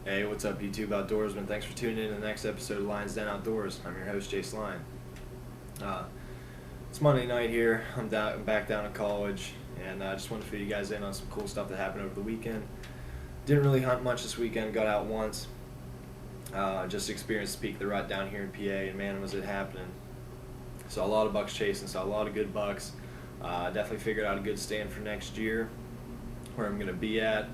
Hey, what's up, YouTube Outdoorsman? Thanks for tuning in to the next episode of Lions Den Outdoors. I'm your host, Jace Lyon. It's Monday night here. I'm back down in college, and I just want to fill you guys in on some cool stuff that happened over the weekend. Didn't really hunt much this weekend. Got out once. Just experienced the peak of the rut down here in PA, and man, was it happening. Saw a lot of bucks chasing. Saw a lot of good bucks. Definitely figured out a good stand for next year, where I'm going to be at.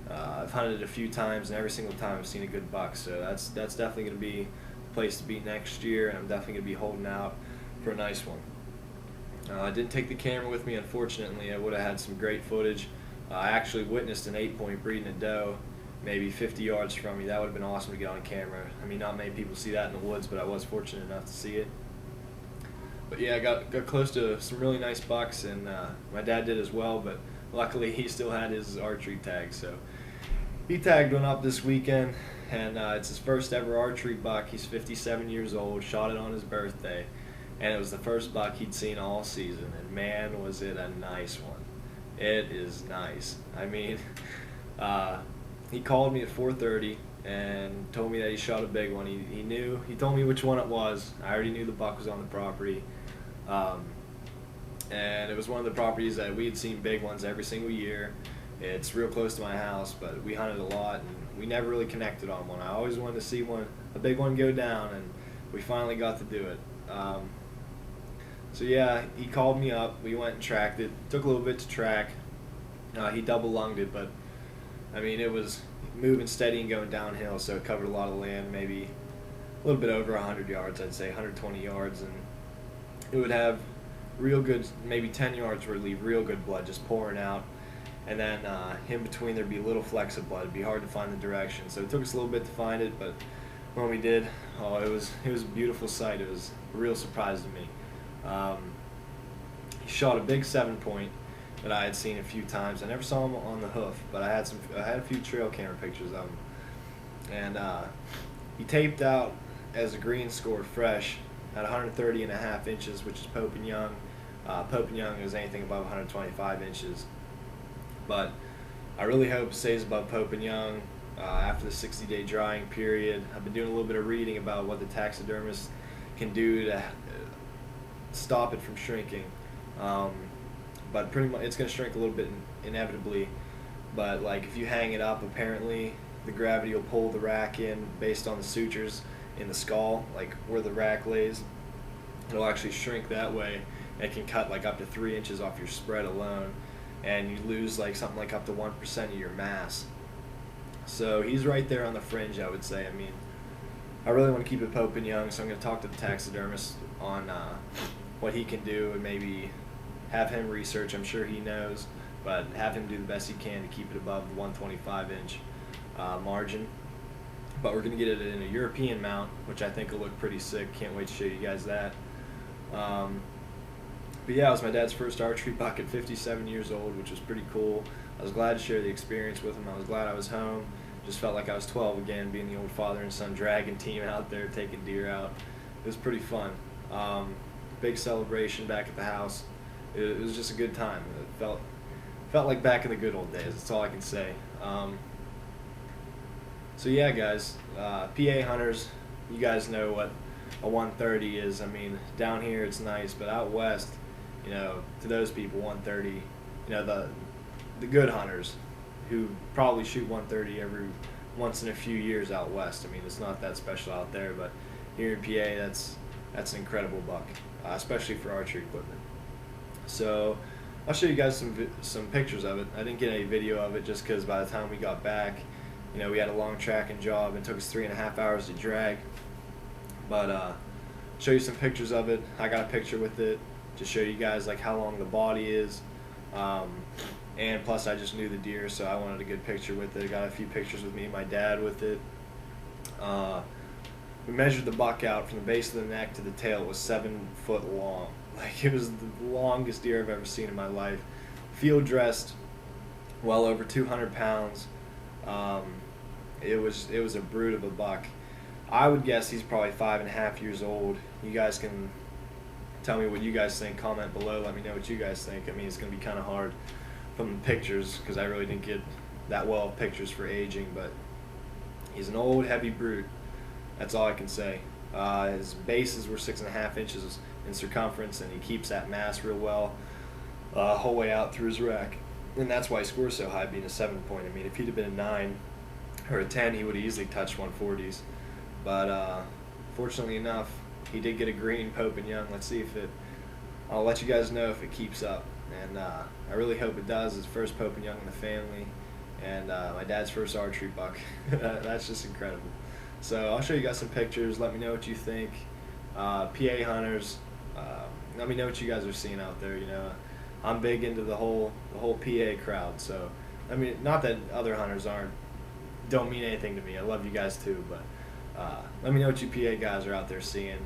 I've hunted it a few times, and every single time I've seen a good buck, so that's definitely going to be the place to be next year, and I'm definitely going to be holding out for a nice one. I didn't take the camera with me, unfortunately. I would have had some great footage. I actually witnessed an 8-point breeding a doe maybe 50 yards from me. That would have been awesome to get on camera. I mean, not many people see that in the woods, but I was fortunate enough to see it. But yeah, I got close to some really nice bucks, and my dad did as well, but luckily he still had his archery tag, so he tagged one up this weekend, and it's his first ever archery buck. He's 57 years old, shot it on his birthday, and it was the first buck he'd seen all season, and man, was it a nice one. It is nice. I mean, he called me at 4:30 and told me that he shot a big one. He told me which one it was. I already knew the buck was on the property. And it was one of the properties that we had seen big ones every single year. It's real close to my house, but we hunted a lot, and we never really connected on one. I always wanted to see a big one go down, and we finally got to do it. So yeah, he called me up. We went and tracked it. Took a little bit to track. He double lunged it, but I mean, it was moving steady and going downhill, so it covered a lot of land, maybe a little bit over 100 yards, I'd say 120 yards, and it would have real good, maybe 10 yards would leave real good blood just pouring out, and then in between there'd be little flecks of blood. It'd be hard to find the direction, so it took us a little bit to find it, but when we did, it was a beautiful sight. It was a real surprise to me. He shot a big 7-point that I had seen a few times. I never saw him on the hoof, but I had a few trail camera pictures of him, and he taped out as a green score fresh at 130.5 inches, which is Pope and Young. Pope and Young is anything above 125 inches, but I really hope it stays above Pope and Young after the 60-day drying period. I've been doing a little bit of reading about what the taxidermist can do to stop it from shrinking, but pretty much it's going to shrink a little bit inevitably, but like if you hang it up, apparently the gravity will pull the rack in based on the sutures in the skull, like where the rack lays. It'll actually shrink that way. It can cut like up to 3 inches off your spread alone, and you lose like something like up to 1% of your mass. So he's right there on the fringe, I would say. I mean, I really want to keep it Pope and Young, so I'm going to talk to the taxidermist on what he can do, and maybe have him research. I'm sure he knows, but have him do the best he can to keep it above the 125-inch margin. But we're going to get it in a European mount, which I think will look pretty sick. Can't wait to show you guys that. But yeah, it was my dad's first archery buck at 57 years old, which was pretty cool. I was glad to share the experience with him. I was glad I was home. Just felt like I was 12 again, being the old father and son dragon team out there taking deer out. It was pretty fun. Big celebration back at the house. It was just a good time. It felt like back in the good old days. That's all I can say. So yeah, guys, PA hunters, you guys know what a 130 is. I mean, down here it's nice, but out west, you know, to those people, 130, you know, the good hunters who probably shoot 130 every once in a few years out west. I mean, it's not that special out there, but here in PA, that's an incredible buck, especially for archery equipment. So I'll show you guys some pictures of it. I didn't get any video of it just because by the time we got back, you know, we had a long tracking job. It took us 3.5 hours to drag. But show you some pictures of it. I got a picture with it to show you guys like how long the body is. And plus I just knew the deer, so I wanted a good picture with it. I got a few pictures with me and my dad with it. We measured the buck out from the base of the neck to the tail. It was 7 foot long. Like, it was the longest deer I've ever seen in my life. Field dressed, well over 200 pounds. It was a brute of a buck. I would guess he's probably 5.5 years old. You guys can tell me what you guys think. Comment below. Let me know what you guys think. I mean, it's going to be kind of hard from the pictures because I really didn't get that well of pictures for aging, but He's an old, heavy brute. That's all I can say. His bases were 6.5 inches in circumference, and he keeps that mass real well whole way out through his rack. And that's why he scores so high, being a 7-point. I mean, if he'd have been a 9 or a 10, he would have easily touched 140s. But fortunately enough, he did get a green Pope and Young. Let's see if it. I'll let you guys know if it keeps up. And I really hope it does. His first Pope and Young in the family, and my dad's first archery buck. That's just incredible. So I'll show you guys some pictures. Let me know what you think. PA hunters, let me know what you guys are seeing out there. You know, I'm big into the whole PA crowd. So I mean, not that other hunters don't mean anything to me. I love you guys too, but let me know what you PA guys are out there seeing.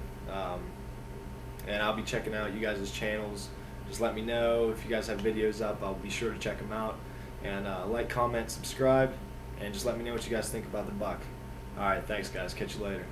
And I'll be checking out you guys' channels. Just let me know if you guys have videos up. I'll be sure to check them out. And like, comment, subscribe, and just let me know what you guys think about the buck. All right, thanks guys. Catch you later.